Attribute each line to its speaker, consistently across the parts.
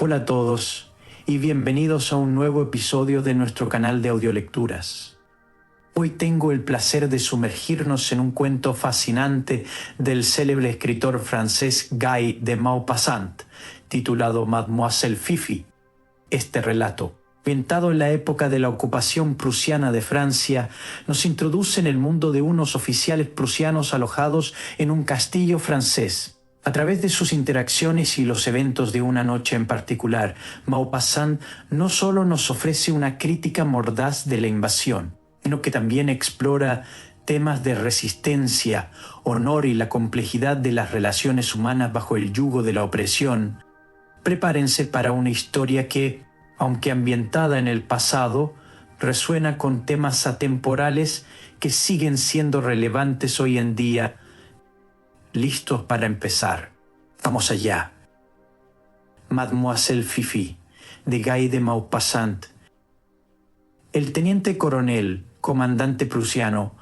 Speaker 1: Hola a todos y bienvenidos a un nuevo episodio de nuestro canal de audiolecturas. Hoy tengo el placer de sumergirnos en un cuento fascinante del célebre escritor francés Guy de Maupassant, titulado Mademoiselle Fifi. Este relato, ambientado en la época de la ocupación prusiana de Francia, nos introduce en el mundo de unos oficiales prusianos alojados en un castillo francés. A través de sus interacciones y los eventos de una noche en particular, Maupassant no solo nos ofrece una crítica mordaz de la invasión, sino que también explora temas de resistencia, honor y la complejidad de las relaciones humanas bajo el yugo de la opresión. Prepárense para una historia que, aunque ambientada en el pasado, resuena con temas atemporales que siguen siendo relevantes hoy en día. ¿Listos para empezar? Vamos allá. Mademoiselle Fifi, de Guy de Maupassant. El teniente coronel, comandante prusiano,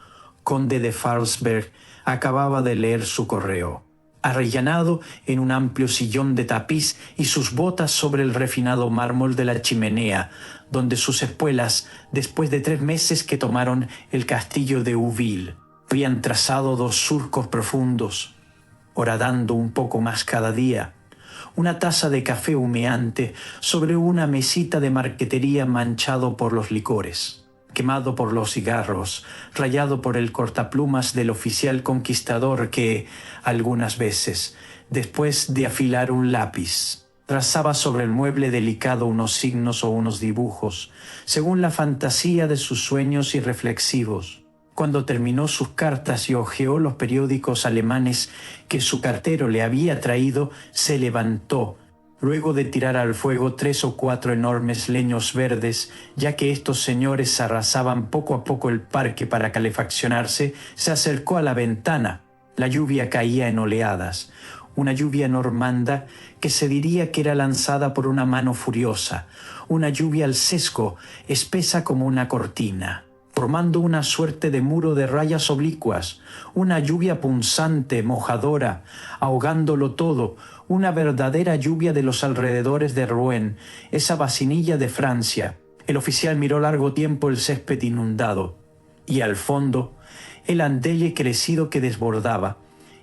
Speaker 1: conde de Farnsberg, acababa de leer su correo. Arrellanado en un amplio sillón de tapiz y sus botas sobre el refinado mármol de la chimenea, donde sus espuelas, después de 3 meses que tomaron el castillo de Euville, habían trazado 2 surcos profundos, horadando un poco más cada día, una taza de café humeante sobre una mesita de marquetería manchado por los licores, quemado por los cigarros, rayado por el cortaplumas del oficial conquistador que, algunas veces, después de afilar un lápiz, trazaba sobre el mueble delicado unos signos o unos dibujos, según la fantasía de sus sueños irreflexivos. Cuando terminó sus cartas y hojeó los periódicos alemanes que su cartero le había traído, se levantó, luego de tirar al fuego 3 o 4 enormes leños verdes, ya que estos señores arrasaban poco a poco el parque para calefaccionarse, se acercó a la ventana. La lluvia caía en oleadas, una lluvia normanda que se diría que era lanzada por una mano furiosa, una lluvia al sesgo, espesa como una cortina, formando una suerte de muro de rayas oblicuas, una lluvia punzante, mojadora, ahogándolo todo, una verdadera lluvia de los alrededores de Rouen, esa vacinilla de Francia. El oficial miró largo tiempo el césped inundado, y al fondo, el andelle crecido que desbordaba,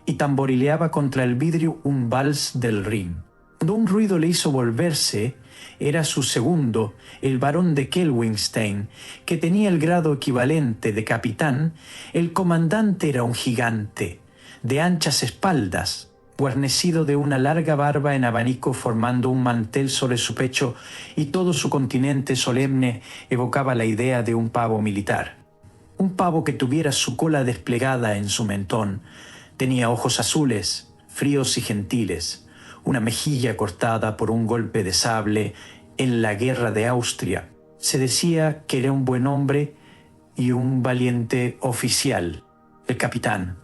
Speaker 1: y tamborileaba contra el vidrio un vals del Rin. Cuando un ruido le hizo volverse, era su segundo, el barón de Kelwinstein, que tenía el grado equivalente de capitán. El comandante era un gigante, de anchas espaldas, guarnecido de una larga barba en abanico formando un mantel sobre su pecho, y todo su continente solemne evocaba la idea de un pavo militar. Un pavo que tuviera su cola desplegada en su mentón. Tenía ojos azules, fríos y gentiles, una mejilla cortada por un golpe de sable en la guerra de Austria. Se decía que era un buen hombre y un valiente oficial. El capitán,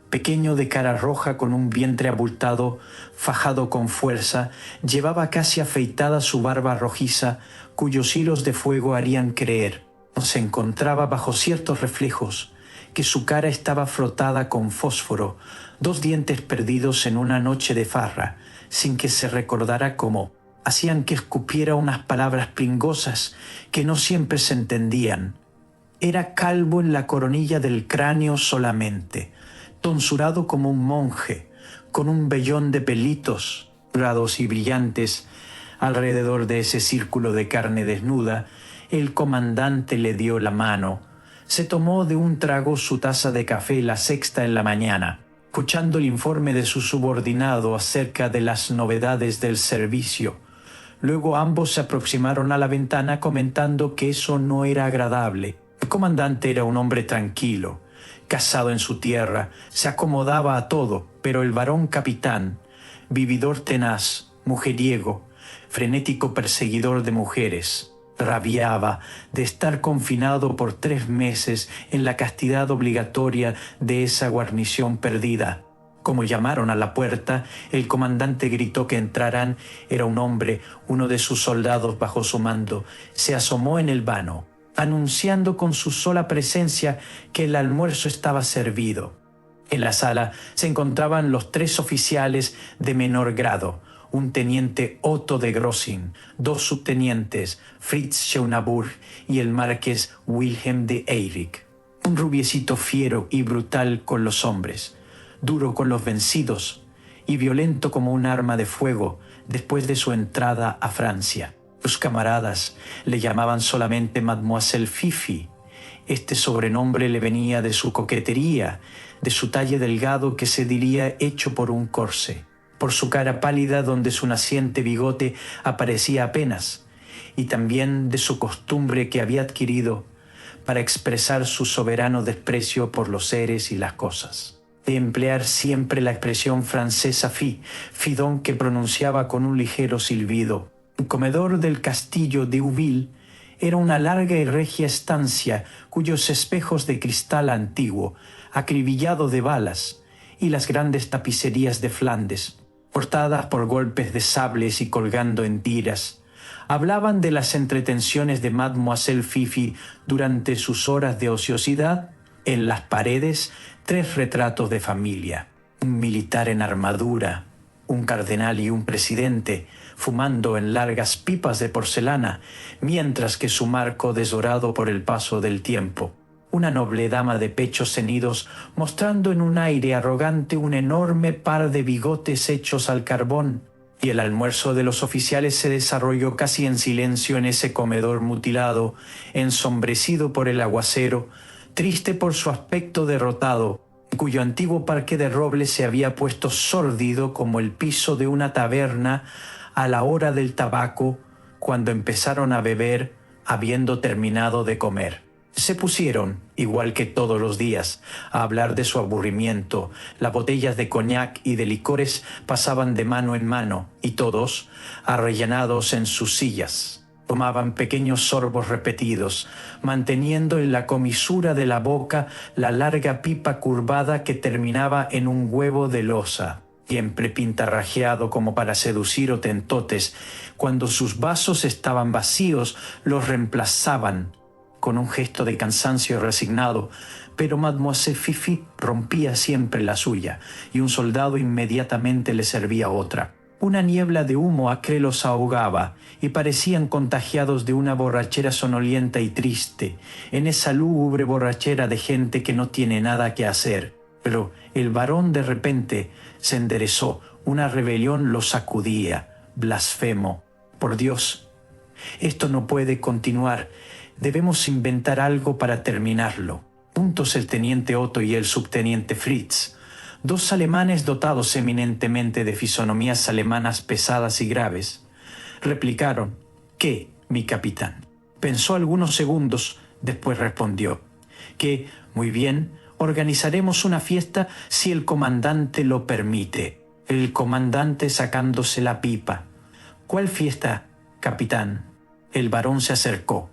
Speaker 1: pequeño de cara roja con un vientre abultado, fajado con fuerza, llevaba casi afeitada su barba rojiza, cuyos hilos de fuego harían creer, se encontraba bajo ciertos reflejos, que su cara estaba frotada con fósforo, 2 dientes perdidos en una noche de farra, sin que se recordara cómo, hacían que escupiera unas palabras pringosas que no siempre se entendían. Era calvo en la coronilla del cráneo solamente, tonsurado como un monje, con un vellón de pelitos, dorados y brillantes, alrededor de ese círculo de carne desnuda. El comandante le dio la mano. Se tomó de un trago su taza de café, la 6ª en la mañana, escuchando el informe de su subordinado acerca de las novedades del servicio. Luego ambos se aproximaron a la ventana comentando que eso no era agradable. El comandante era un hombre tranquilo, casado en su tierra, se acomodaba a todo, pero el varón capitán, vividor tenaz, mujeriego, frenético perseguidor de mujeres, rabiaba de estar confinado por 3 meses en la castidad obligatoria de esa guarnición perdida. Como llamaron a la puerta, el comandante gritó que entraran. Era un hombre, uno de sus soldados bajo su mando. Se asomó en el vano, anunciando con su sola presencia que el almuerzo estaba servido. En la sala se encontraban los 3 oficiales de menor grado, un teniente Otto de Grossing, 2 subtenientes, Fritz Scheunaburg y el marqués Wilhelm de Eyrick. Un rubiecito fiero y brutal con los hombres, duro con los vencidos y violento como un arma de fuego después de su entrada a Francia. Sus camaradas le llamaban solamente Mademoiselle Fifi. Este sobrenombre le venía de su coquetería, de su talle delgado que se diría hecho por un corsé, por su cara pálida donde su naciente bigote aparecía apenas, y también de su costumbre que había adquirido para expresar su soberano desprecio por los seres y las cosas, de emplear siempre la expresión francesa fidón que pronunciaba con un ligero silbido. El comedor del castillo de Uville era una larga y regia estancia cuyos espejos de cristal antiguo, acribillado de balas, y las grandes tapicerías de Flandes, cortadas por golpes de sables y colgando en tiras, hablaban de las entretenciones de Mademoiselle Fifi durante sus horas de ociosidad. En las paredes 3 retratos de familia, un militar en armadura, un cardenal y un presidente, fumando en largas pipas de porcelana, mientras que su marco desorado por el paso del tiempo, una noble dama de pechos ceñidos mostrando en un aire arrogante un enorme par de bigotes hechos al carbón, y el almuerzo de los oficiales se desarrolló casi en silencio en ese comedor mutilado, ensombrecido por el aguacero, triste por su aspecto derrotado, cuyo antiguo parque de roble se había puesto sórdido como el piso de una taberna a la hora del tabaco, cuando empezaron a beber habiendo terminado de comer. Se pusieron, igual que todos los días, a hablar de su aburrimiento. Las botellas de coñac y de licores pasaban de mano en mano, y todos, arrellanados en sus sillas, tomaban pequeños sorbos repetidos, manteniendo en la comisura de la boca la larga pipa curvada que terminaba en un huevo de loza, siempre pintarrajeado como para seducir hotentotes. Cuando sus vasos estaban vacíos, los reemplazaban con un gesto de cansancio resignado, pero Mademoiselle Fifi rompía siempre la suya, y un soldado inmediatamente le servía otra. Una niebla de humo acre los ahogaba, y parecían contagiados de una borrachera sonolienta y triste, en esa lúgubre borrachera de gente que no tiene nada que hacer. Pero el varón de repente se enderezó, una rebelión lo sacudía, blasfemo. Por Dios, esto no puede continuar. Debemos inventar algo para terminarlo. Juntos el teniente Otto y el subteniente Fritz, 2 alemanes dotados eminentemente de fisonomías alemanas pesadas y graves, replicaron: ¿Qué, mi capitán? Pensó algunos segundos, después respondió: que, muy bien, organizaremos una fiesta si el comandante lo permite. El comandante sacándose la pipa: ¿Cuál fiesta, capitán? El varón se acercó.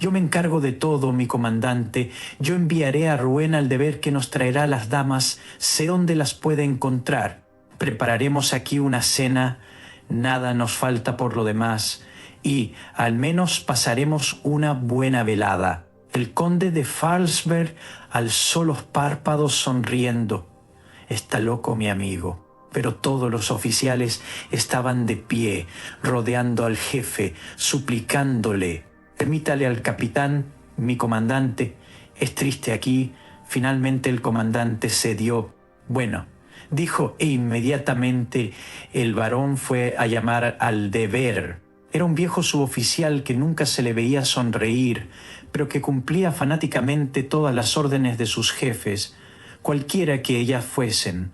Speaker 1: Yo me encargo de todo, mi comandante. Yo enviaré a Rouen al deber que nos traerá las damas. Sé dónde las puede encontrar. Prepararemos aquí una cena. Nada nos falta por lo demás. Y al menos pasaremos una buena velada. El conde de Farnsberg alzó los párpados sonriendo. Está loco, mi amigo. Pero todos los oficiales estaban de pie, rodeando al jefe, suplicándole: permítale al capitán, mi comandante. Es triste aquí. Finalmente el comandante cedió. Bueno, dijo, e inmediatamente el varón fue a llamar al deber. Era un viejo suboficial que nunca se le veía sonreír, pero que cumplía fanáticamente todas las órdenes de sus jefes, cualquiera que ellas fuesen.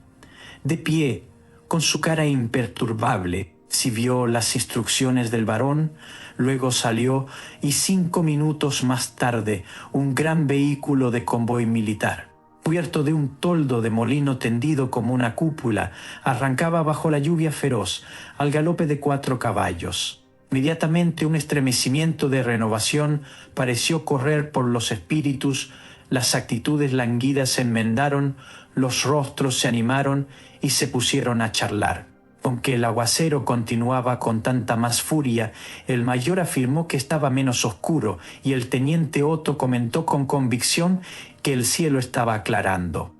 Speaker 1: De pie, con su cara imperturbable, siguió las instrucciones del varón, luego salió, y 5 minutos más tarde un gran vehículo de convoy militar, cubierto de un toldo de molino tendido como una cúpula, arrancaba bajo la lluvia feroz, al galope de 4 caballos. Inmediatamente un estremecimiento de renovación pareció correr por los espíritus, las actitudes languidas se enmendaron, los rostros se animaron y se pusieron a charlar. Aunque el aguacero continuaba con tanta más furia, el mayor afirmó que estaba menos oscuro, y el teniente Otto comentó con convicción que el cielo estaba aclarando.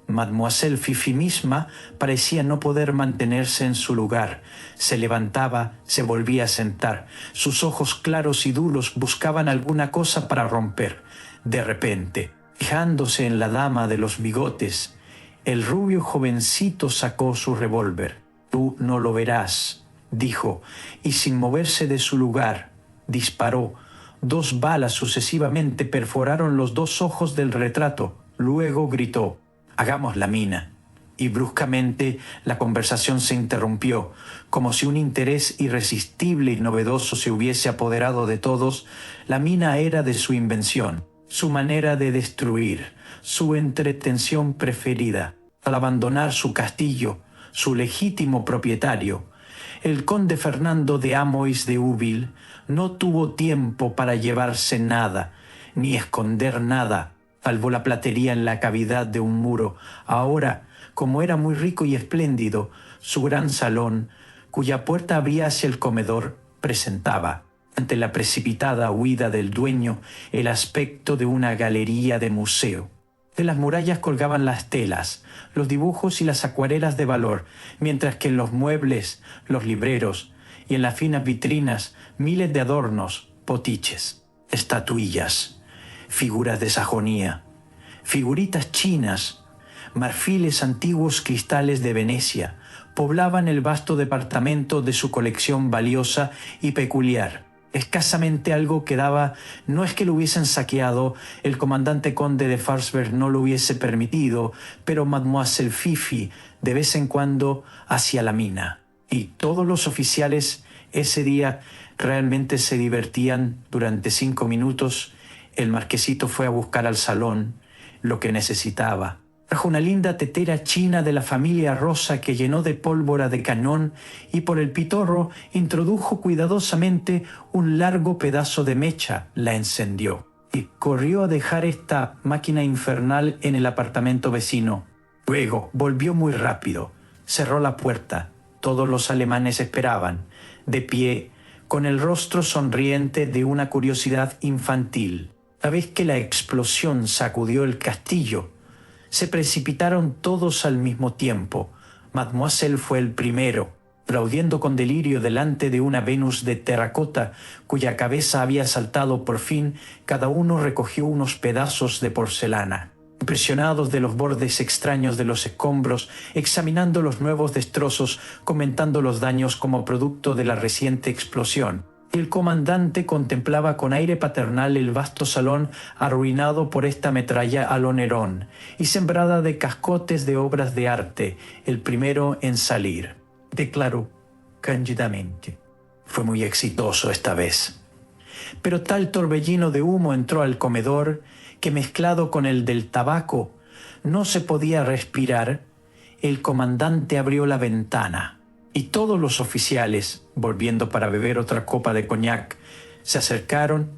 Speaker 1: Mademoiselle Fifi misma parecía no poder mantenerse en su lugar. Se levantaba, se volvía a sentar. Sus ojos claros y duros buscaban alguna cosa para romper. De repente, fijándose en la dama de los bigotes, el rubio jovencito sacó su revólver. «Tú no lo verás», dijo, y sin moverse de su lugar, disparó. 2 balas sucesivamente perforaron los 2 ojos del retrato. Luego gritó: «Hagamos la mina». Y bruscamente la conversación se interrumpió, como si un interés irresistible y novedoso se hubiese apoderado de todos. La mina era de su invención, su manera de destruir, su entretención preferida. Al abandonar su castillo, su legítimo propietario, el conde Fernando de Amois de Úbil no tuvo tiempo para llevarse nada, ni esconder nada, salvo la platería en la cavidad de un muro. Ahora, como era muy rico y espléndido, su gran salón, cuya puerta abría hacia el comedor, presentaba, ante la precipitada huida del dueño, el aspecto de una galería de museo. De las murallas colgaban las telas, los dibujos y las acuarelas de valor, mientras que en los muebles, los libreros y en las finas vitrinas miles de adornos, potiches, estatuillas, figuras de Sajonia, figuritas chinas, marfiles antiguos, cristales de Venecia, poblaban el vasto departamento de su colección valiosa y peculiar. Escasamente algo quedaba. No es que lo hubiesen saqueado, el comandante conde de Farnsberg no lo hubiese permitido, pero Mademoiselle Fifi de vez en cuando hacía la mina. Y todos los oficiales ese día realmente se divertían durante 5 minutos. El marquesito fue a buscar al salón lo que necesitaba. Trajo una linda tetera china de la familia Rosa que llenó de pólvora de cañón y por el pitorro introdujo cuidadosamente un largo pedazo de mecha, la encendió y corrió a dejar esta máquina infernal en el apartamento vecino. Luego volvió muy rápido, cerró la puerta. Todos los alemanes esperaban, de pie, con el rostro sonriente de una curiosidad infantil. La vez que la explosión sacudió el castillo, se precipitaron todos al mismo tiempo. Mademoiselle fue el primero, aplaudiendo con delirio delante de una Venus de terracota cuya cabeza había saltado por fin. Cada uno recogió unos pedazos de porcelana. Impresionados de los bordes extraños de los escombros, examinando los nuevos destrozos, comentando los daños como producto de la reciente explosión. El comandante contemplaba con aire paternal el vasto salón arruinado por esta metralla a lo Nerón y sembrada de cascotes de obras de arte, el primero en salir. Declaró cándidamente: «Fue muy exitoso esta vez». Pero tal torbellino de humo entró al comedor que, mezclado con el del tabaco, no se podía respirar. El comandante abrió la ventana y todos los oficiales, volviendo para beber otra copa de coñac, se acercaron.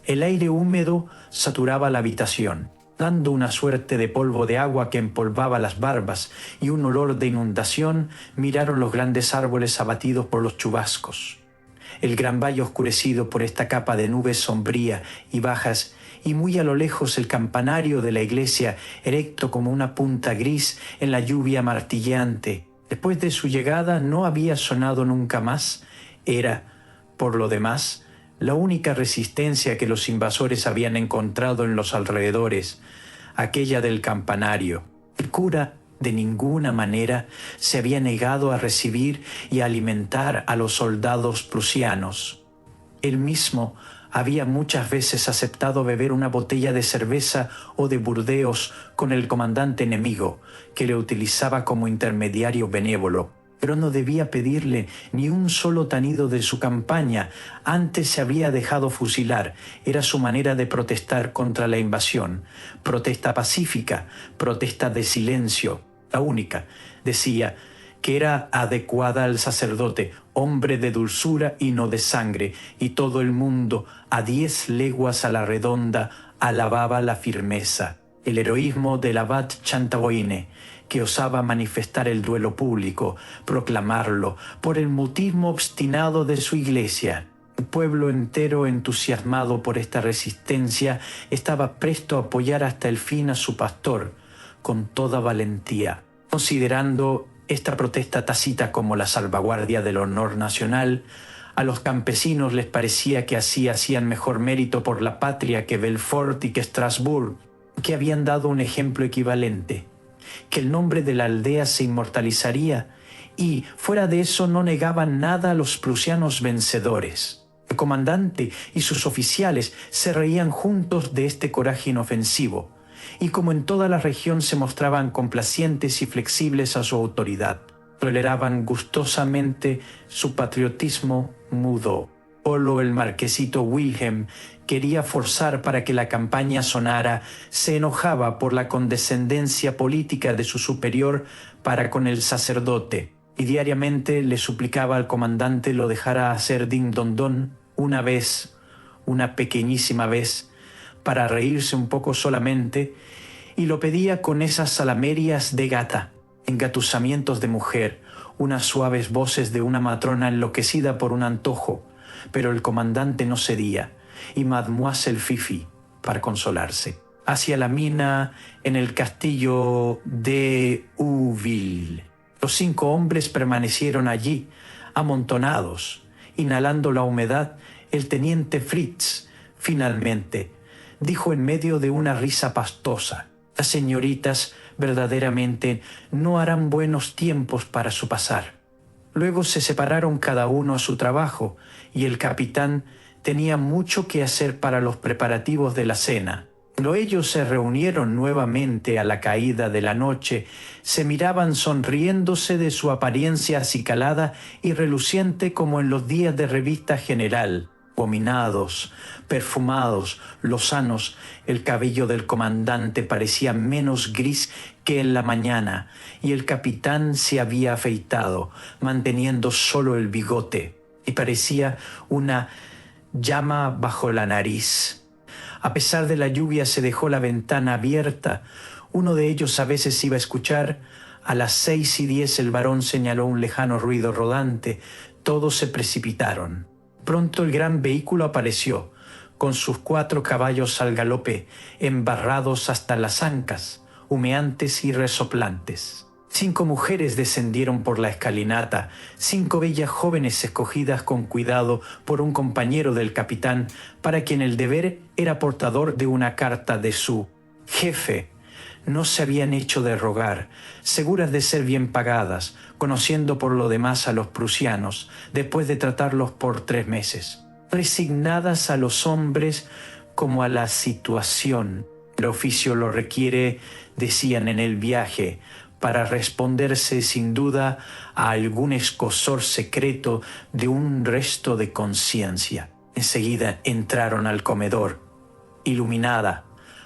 Speaker 1: El aire húmedo saturaba la habitación, dando una suerte de polvo de agua que empolvaba las barbas y un olor de inundación. Miraron los grandes árboles abatidos por los chubascos, el gran valle oscurecido por esta capa de nubes sombría y bajas, y muy a lo lejos el campanario de la iglesia, erecto como una punta gris en la lluvia martilleante. Después de su llegada no había sonado nunca más. Era, por lo demás, la única resistencia que los invasores habían encontrado en los alrededores, aquella del campanario. El cura de ninguna manera se había negado a recibir y a alimentar a los soldados prusianos. Él mismo había muchas veces aceptado beber una botella de cerveza o de Burdeos con el comandante enemigo, que le utilizaba como intermediario benévolo. Pero no debía pedirle ni un solo tanido de su campaña. Antes se había dejado fusilar. Era su manera de protestar contra la invasión. Protesta pacífica, protesta de silencio. La única, decía, que era adecuada al sacerdote, hombre de dulzura y no de sangre, y todo el mundo, a 10 leguas a la redonda, alababa la firmeza, el heroísmo del abad Chantagoine, que osaba manifestar el duelo público, proclamarlo, por el mutismo obstinado de su iglesia. El pueblo entero, entusiasmado por esta resistencia, estaba presto a apoyar hasta el fin a su pastor, con toda valentía. Considerando esta protesta tácita como la salvaguardia del honor nacional, a los campesinos les parecía que así hacían mejor mérito por la patria que Belfort y que Strasbourg, que habían dado un ejemplo equivalente, que el nombre de la aldea se inmortalizaría y, fuera de eso, no negaban nada a los prusianos vencedores. El comandante y sus oficiales se reían juntos de este coraje inofensivo, y como en toda la región se mostraban complacientes y flexibles a su autoridad, toleraban gustosamente su patriotismo mudo. Solo el marquesito Wilhelm quería forzar para que la campaña sonara, se enojaba por la condescendencia política de su superior para con el sacerdote, y diariamente le suplicaba al comandante lo dejara hacer ding-don-don una vez, una pequeñísima vez, para reírse un poco solamente, y lo pedía con esas salamerias de gata, engatusamientos de mujer, unas suaves voces de una matrona enloquecida por un antojo, pero el comandante no cedía, y Mademoiselle Fifi, para consolarse, hacia la mina en el castillo de Ouville. Los 5 hombres permanecieron allí, amontonados, inhalando la humedad. El teniente Fritz, finalmente, dijo en medio de una risa pastosa: las señoritas verdaderamente no harán buenos tiempos para su pasar. Luego se separaron cada uno a su trabajo, y el capitán tenía mucho que hacer para los preparativos de la cena. Cuando ellos se reunieron nuevamente a la caída de la noche, se miraban sonriéndose de su apariencia acicalada y reluciente como en los días de revista general. Gominados, perfumados, lozanos, el cabello del comandante parecía menos gris que en la mañana, y el capitán se había afeitado, manteniendo solo el bigote, y parecía una llama bajo la nariz. A pesar de la lluvia se dejó la ventana abierta. Uno de ellos a veces iba a escuchar. A las 6:10 el varón señaló un lejano ruido rodante. Todos se precipitaron. Pronto el gran vehículo apareció, con sus 4 caballos al galope, embarrados hasta las ancas, humeantes y resoplantes. 5 mujeres descendieron por la escalinata, 5 bellas jóvenes escogidas con cuidado por un compañero del capitán, para quien el deber era portador de una carta de su jefe. No se habían hecho de rogar, seguras de ser bien pagadas, conociendo por lo demás a los prusianos, después de tratarlos por 3 meses. Resignadas a los hombres como a la situación. El oficio lo requiere, decían en el viaje, para responderse sin duda a algún escozor secreto de un resto de conciencia. Enseguida entraron al comedor. Iluminada,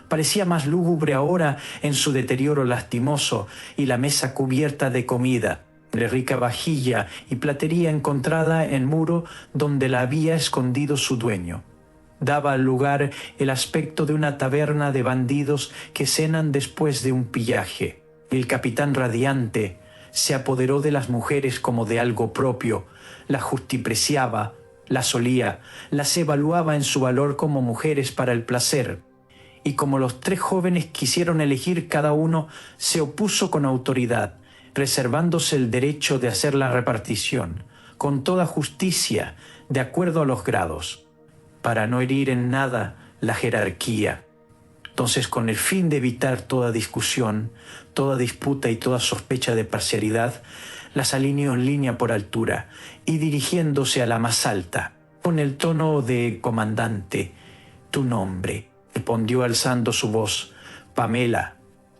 Speaker 1: parecía más lúgubre ahora en su deterioro lastimoso, y la mesa cubierta de comida, de rica vajilla y platería encontrada en muro donde la había escondido su dueño. Daba al lugar el aspecto de una taberna de bandidos que cenan después de un pillaje. El capitán radiante se apoderó de las mujeres como de algo propio, las justipreciaba, las olía, las evaluaba en su valor como mujeres para el placer. Y como los 3 jóvenes quisieron elegir cada uno, se opuso con autoridad, reservándose el derecho de hacer la repartición, con toda justicia, de acuerdo a los grados, para no herir en nada la jerarquía. Entonces, con el fin de evitar toda discusión, toda disputa y toda sospecha de parcialidad, las alineó en línea por altura y dirigiéndose a la más alta, con el tono de comandante: tu nombre. Respondió alzando su voz: Pamela.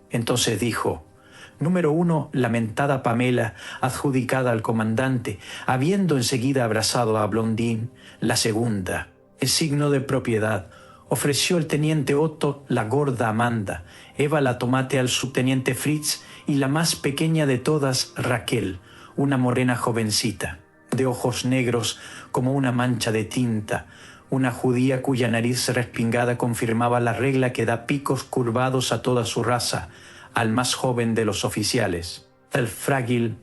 Speaker 1: Entonces dijo: número 1, lamentada Pamela, adjudicada al comandante, habiendo enseguida abrazado a Blondín. La segunda, en signo de propiedad, ofreció el teniente Otto la gorda Amanda, Eva la tomate al subteniente Fritz, y la más pequeña de todas, Raquel, una morena jovencita, de ojos negros como una mancha de tinta, una judía cuya nariz respingada confirmaba la regla que da picos curvados a toda su raza, al más joven de los oficiales, el frágil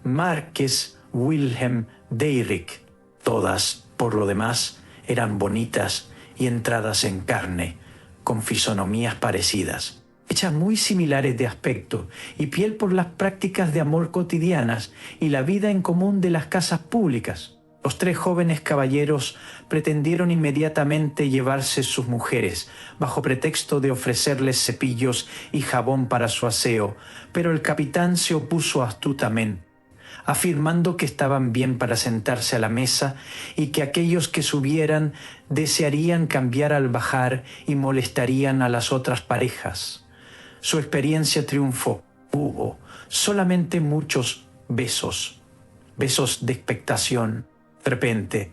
Speaker 1: Marqués Wilhelm Deirik. Todas, por lo demás, eran bonitas y entradas en carne, con fisonomías parecidas. hechas muy similares de aspecto y piel por las prácticas de amor cotidianas y la vida en común de las casas públicas. Los tres jóvenes caballeros pretendieron inmediatamente llevarse sus mujeres, bajo pretexto de ofrecerles cepillos y jabón para su aseo, pero el capitán se opuso astutamente, afirmando que estaban bien para sentarse a la mesa y que aquellos que subieran desearían cambiar al bajar y molestarían a las otras parejas. Su experiencia triunfó. Hubo solamente muchos besos, besos de expectación. De repente,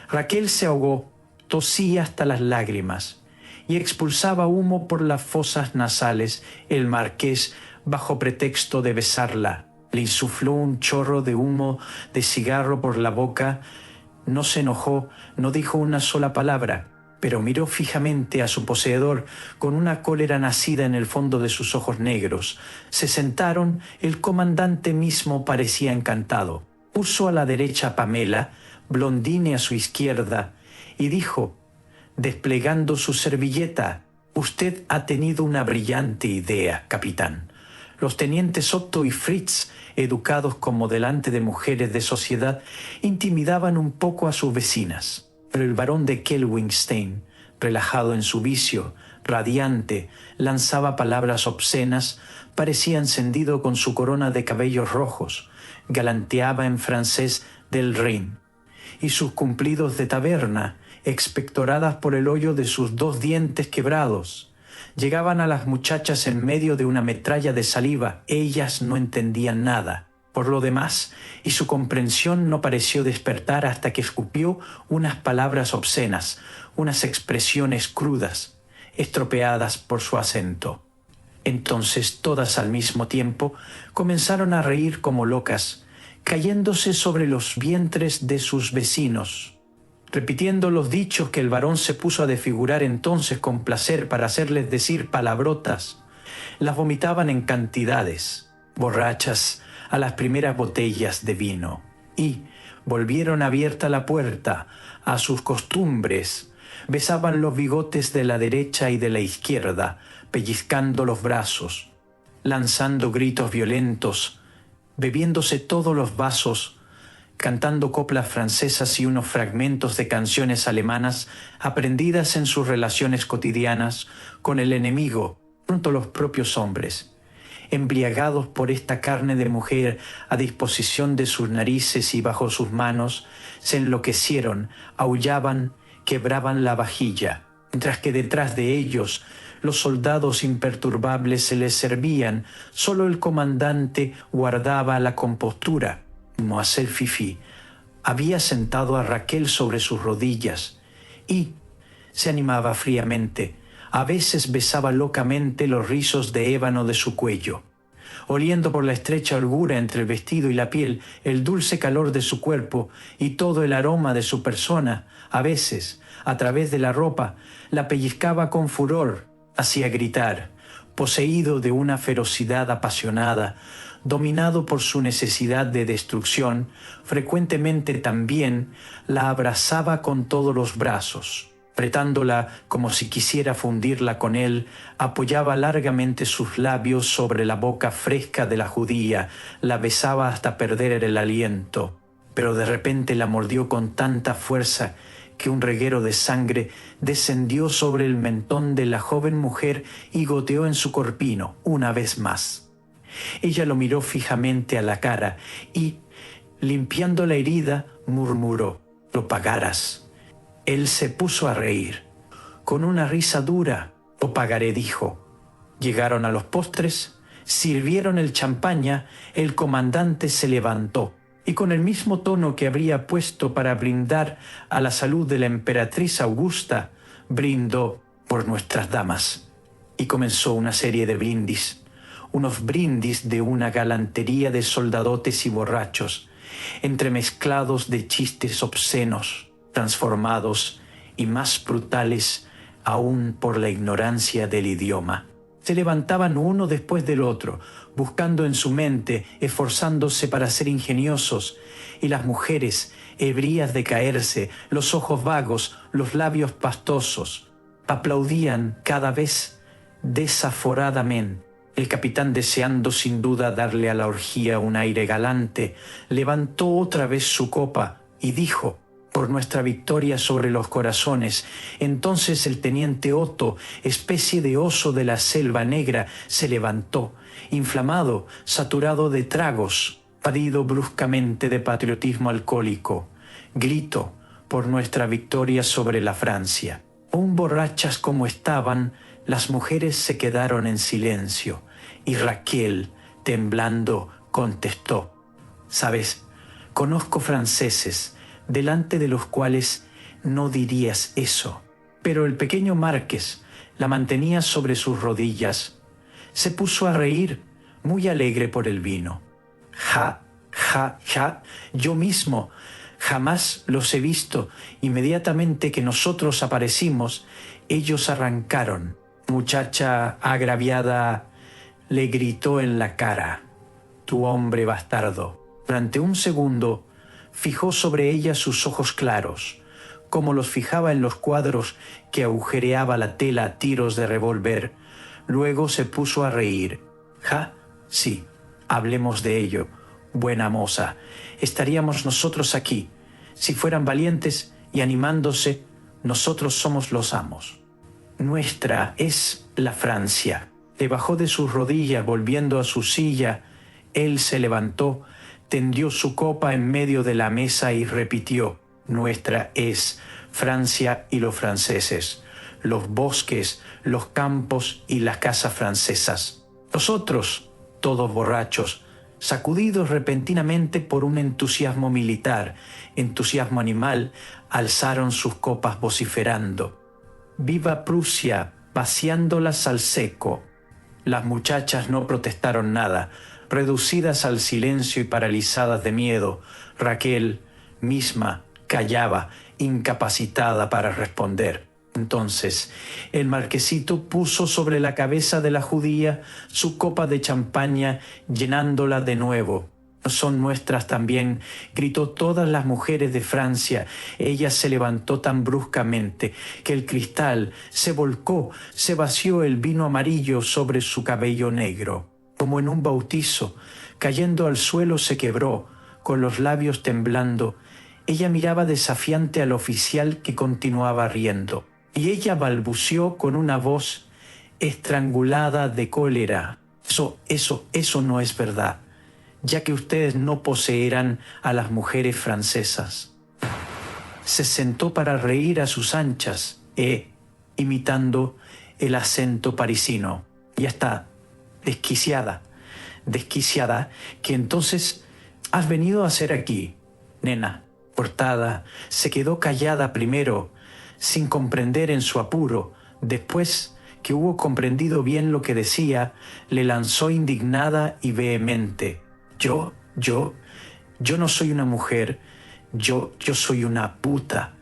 Speaker 1: Raquel se ahogó, tosía hasta las lágrimas y expulsaba humo por las fosas nasales. El marqués, bajo pretexto de besarla, le insufló un chorro de humo de cigarro por la boca. No se enojó, no dijo una sola palabra, pero miró fijamente a su poseedor con una cólera nacida en el fondo de sus ojos negros. Se sentaron, el comandante mismo parecía encantado. Puso a la derecha a Pamela, Blondine a su izquierda, y dijo, desplegando su servilleta: «Usted ha tenido una brillante idea, capitán». Los tenientes Otto y Fritz, educados como delante de mujeres de sociedad, intimidaban un poco a sus vecinas. Pero el barón de Kelwinstein, relajado en su vicio, radiante, lanzaba palabras obscenas, parecía encendido con su corona de cabellos rojos, galanteaba en francés del Rin, y sus cumplidos de taberna, expectoradas por el hoyo de sus dos dientes quebrados, llegaban a las muchachas en medio de una metralla de saliva. Ellas no entendían nada. Por lo demás, y su comprensión no pareció despertar hasta que escupió unas palabras obscenas, unas expresiones crudas, estropeadas por su acento. Entonces todas al mismo tiempo comenzaron a reír como locas, cayéndose sobre los vientres de sus vecinos, repitiendo los dichos que el varón se puso a desfigurar entonces con placer para hacerles decir palabrotas. Las vomitaban en cantidades, borrachas, a las primeras botellas de vino, y volvieron abierta la puerta a sus costumbres. Besaban los bigotes de la derecha y de la izquierda, pellizcando los brazos, lanzando gritos violentos, bebiéndose todos los vasos, cantando coplas francesas y unos fragmentos de canciones alemanas aprendidas en sus relaciones cotidianas con el enemigo, pronto los propios hombres. Embriagados por esta carne de mujer a disposición de sus narices y bajo sus manos, se enloquecieron, aullaban, quebraban la vajilla, mientras que detrás de ellos los soldados imperturbables se les servían. Solo el comandante guardaba la compostura. Moiselle Fifí había sentado a Raquel sobre sus rodillas y se animaba fríamente. A veces besaba locamente los rizos de ébano de su cuello, oliendo por la estrecha holgura entre el vestido y la piel el dulce calor de su cuerpo y todo el aroma de su persona. A veces, a través de la ropa, la pellizcaba con furor, hacía gritar, poseído de una ferocidad apasionada, dominado por su necesidad de destrucción. Frecuentemente también la abrazaba con todos los brazos. Apretándola como si quisiera fundirla con él, apoyaba largamente sus labios sobre la boca fresca de la judía, la besaba hasta perder el aliento, pero de repente la mordió con tanta fuerza que un reguero de sangre descendió sobre el mentón de la joven mujer y goteó en su corpino una vez más. Ella lo miró fijamente a la cara y, limpiando la herida, murmuró: «Lo pagarás». Él se puso a reír. Con una risa dura: «Lo pagaré», dijo. Llegaron a los postres, sirvieron el champaña, el comandante se levantó y con el mismo tono que habría puesto para brindar a la salud de la emperatriz Augusta, brindó por nuestras damas. Y comenzó una serie de brindis, unos brindis de una galantería de soldadotes y borrachos, entremezclados de chistes obscenos, transformados y más brutales aún por la ignorancia del idioma. Se levantaban uno después del otro, buscando en su mente, esforzándose para ser ingeniosos, y las mujeres, ebrías de caerse, los ojos vagos, los labios pastosos, aplaudían cada vez desaforadamente. El capitán, deseando sin duda darle a la orgía un aire galante, levantó otra vez su copa y dijo: por nuestra victoria sobre los corazones. Entonces el teniente Otto, especie de oso de la selva negra, se levantó, inflamado, saturado de tragos, parido bruscamente de patriotismo alcohólico. Gritó: por nuestra victoria sobre la Francia. Aún borrachas como estaban, las mujeres se quedaron en silencio, y Raquel, temblando, contestó: «Sabes, conozco franceses delante de los cuales no dirías eso». Pero el pequeño Márquez la mantenía sobre sus rodillas. Se puso a reír, muy alegre por el vino. «Ja, ja, ja, yo mismo jamás los he visto. Inmediatamente que nosotros aparecimos, ellos arrancaron». Muchacha agraviada le gritó en la cara: «Tu hombre bastardo». Durante un segundo fijó sobre ella sus ojos claros, como los fijaba en los cuadros que agujereaba la tela a tiros de revólver. Luego se puso a reír. «Ja, sí, hablemos de ello, buena moza. Estaríamos nosotros aquí. Si fueran valientes y animándose, nosotros somos los amos. Nuestra es la Francia». Le bajó de sus rodillas, volviendo a su silla. Él se levantó, tendió su copa en medio de la mesa y repitió: «Nuestra es Francia y los franceses, los bosques, los campos y las casas francesas». Los otros, todos borrachos, sacudidos repentinamente por un entusiasmo militar, entusiasmo animal, alzaron sus copas vociferando: «Viva Prusia», vaciándolas al seco. Las muchachas no protestaron nada, reducidas al silencio y paralizadas de miedo. Raquel misma callaba, incapacitada para responder. Entonces el marquesito puso sobre la cabeza de la judía su copa de champaña, llenándola de nuevo. «Son nuestras también», gritó todas las mujeres de Francia. Ella se levantó tan bruscamente que el cristal se volcó, se vació el vino amarillo sobre su cabello negro. Como en un bautizo, cayendo al suelo, se quebró, con los labios temblando. Ella miraba desafiante al oficial, que continuaba riendo. Y ella balbuceó con una voz estrangulada de cólera: Eso no es verdad, ya que ustedes no poseerán a las mujeres francesas». Se sentó para reír a sus anchas, imitando el acento parisino. «Ya está, desquiciada, ¿qué entonces has venido a hacer aquí, nena?» Cortada, se quedó callada primero, sin comprender en su apuro. Después que hubo comprendido bien lo que decía, le lanzó indignada y vehemente: Yo no soy una mujer, yo soy una puta.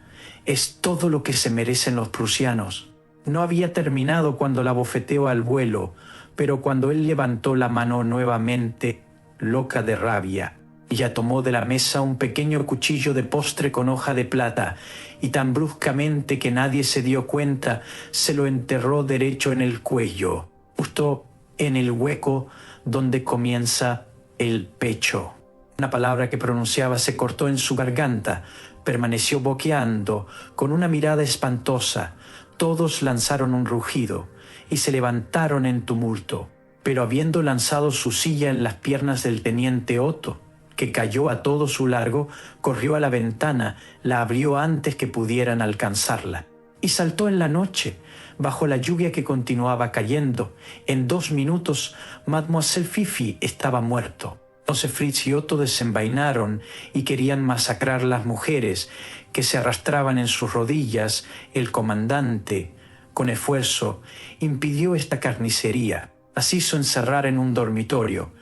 Speaker 1: Es todo lo que se merecen los prusianos». No había terminado cuando la bofeteó al vuelo, pero cuando él levantó la mano nuevamente, loca de rabia, ella tomó de la mesa un pequeño cuchillo de postre con hoja de plata, y tan bruscamente que nadie se dio cuenta, se lo enterró derecho en el cuello, justo en el hueco donde comienza el pecho. Una palabra que pronunciaba se cortó en su garganta. Permaneció boqueando, con una mirada espantosa. Todos lanzaron un rugido y se levantaron en tumulto, pero habiendo lanzado su silla en las piernas del teniente Otto, que cayó a todo su largo, corrió a la ventana, la abrió antes que pudieran alcanzarla, y saltó en la noche, bajo la lluvia que continuaba cayendo. En 2 minutos, Mademoiselle Fifi estaba muerto. Entonces Fritz y Otto desenvainaron y querían masacrar las mujeres que se arrastraban en sus rodillas. El comandante, con esfuerzo, impidió esta carnicería. Las hizo encerrar en un dormitorio,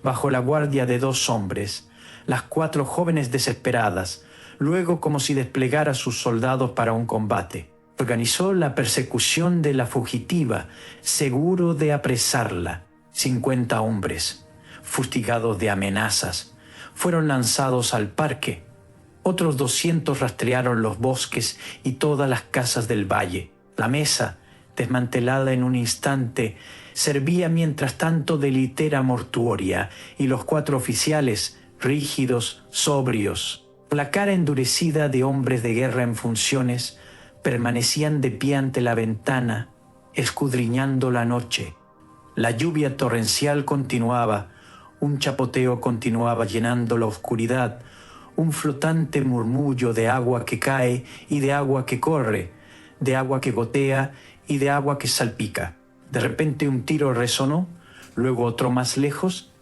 Speaker 1: bajo la guardia de 2 hombres, las 4 jóvenes desesperadas. Luego, como si desplegara sus soldados para un combate, organizó la persecución de la fugitiva, seguro de apresarla. 50 hombres, fustigados de amenazas, fueron lanzados al parque. Otros 200 rastrearon los bosques y todas las casas del valle. La mesa, desmantelada en un instante, servía mientras tanto de litera mortuoria, y los 4 oficiales, rígidos, sobrios, con la cara endurecida de hombres de guerra en funciones, permanecían de pie ante la ventana, escudriñando la noche. La lluvia torrencial continuaba, un chapoteo continuaba llenando la oscuridad, un flotante murmullo de agua que cae y de agua que corre, de agua que gotea y de agua que salpica. De repente un tiro resonó, luego otro más lejos,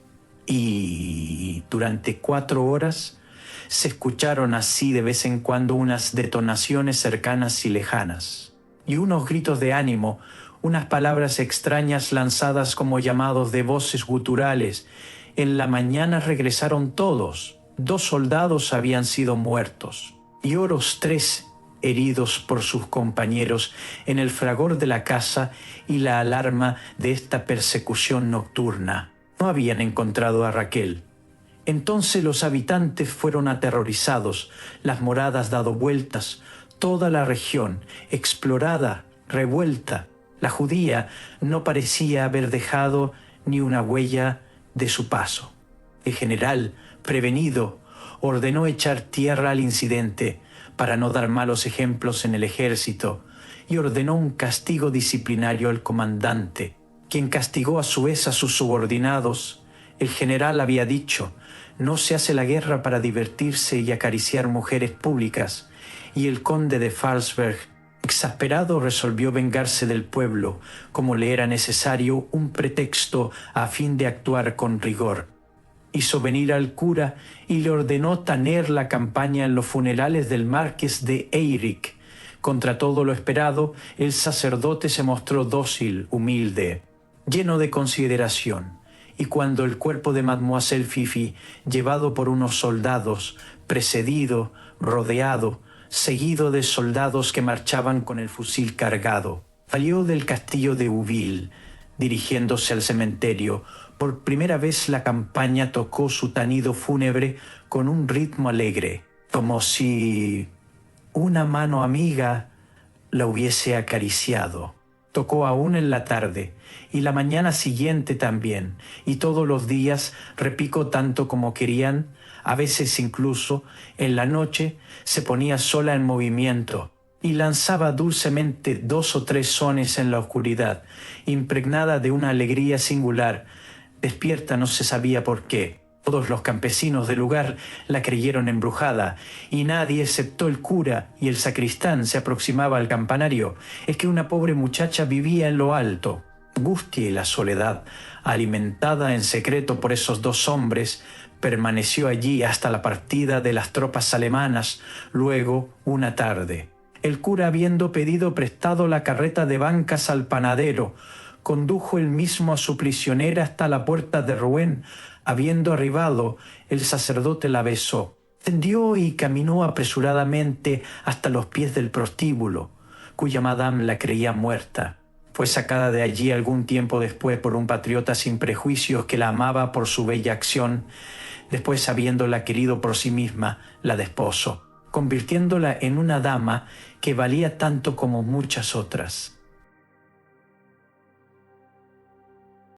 Speaker 1: y durante 4 horas se escucharon así de vez en cuando unas detonaciones cercanas y lejanas, y unos gritos de ánimo, unas palabras extrañas lanzadas como llamados de voces guturales. En la mañana regresaron todos. 2 soldados habían sido muertos, y otros 3 heridos por sus compañeros en el fragor de la caza y la alarma de esta persecución nocturna. No habían encontrado a Raquel. Entonces los habitantes fueron aterrorizados, las moradas dado vueltas, toda la región explorada, revuelta. La judía no parecía haber dejado ni una huella de su paso. El general, prevenido, ordenó echar tierra al incidente para no dar malos ejemplos en el ejército, y ordenó un castigo disciplinario al comandante, quien castigó a su vez a sus subordinados. El general había dicho: no se hace la guerra para divertirse y acariciar mujeres públicas, y el conde de Falsberg, exasperado, resolvió vengarse del pueblo, como le era necesario un pretexto a fin de actuar con rigor. Hizo venir al cura y le ordenó taner la campaña en los funerales del marqués de Eyrick. Contra todo lo esperado, el sacerdote se mostró dócil, humilde, lleno de consideración, y cuando el cuerpo de Mademoiselle Fifi, llevado por unos soldados, precedido, rodeado, seguido de soldados que marchaban con el fusil cargado, salió del castillo de Uville, dirigiéndose al cementerio, por primera vez la campaña tocó su tanido fúnebre con un ritmo alegre, como si una mano amiga la hubiese acariciado. Tocó aún en la tarde, y la mañana siguiente también, y todos los días repicó tanto como querían. A veces incluso, en la noche, se ponía sola en movimiento, y lanzaba dulcemente 2 o 3 sones en la oscuridad, impregnada de una alegría singular, despierta no se sabía por qué. Todos los campesinos del lugar la creyeron embrujada, y nadie excepto el cura y el sacristán se aproximaba al campanario. Es que una pobre muchacha vivía en lo alto. La angustia y la soledad, alimentada en secreto por esos 2 hombres, permaneció allí hasta la partida de las tropas alemanas, luego una tarde. El cura, habiendo pedido prestado la carreta de bancas al panadero, condujo él mismo a su prisionera hasta la puerta de Rouen. Habiendo arribado, el sacerdote la besó, tendió y caminó apresuradamente hasta los pies del prostíbulo, cuya madame la creía muerta. Fue sacada de allí algún tiempo después por un patriota sin prejuicios que la amaba por su bella acción. Después, habiéndola querido por sí misma, la desposó, convirtiéndola en una dama que valía tanto como muchas otras.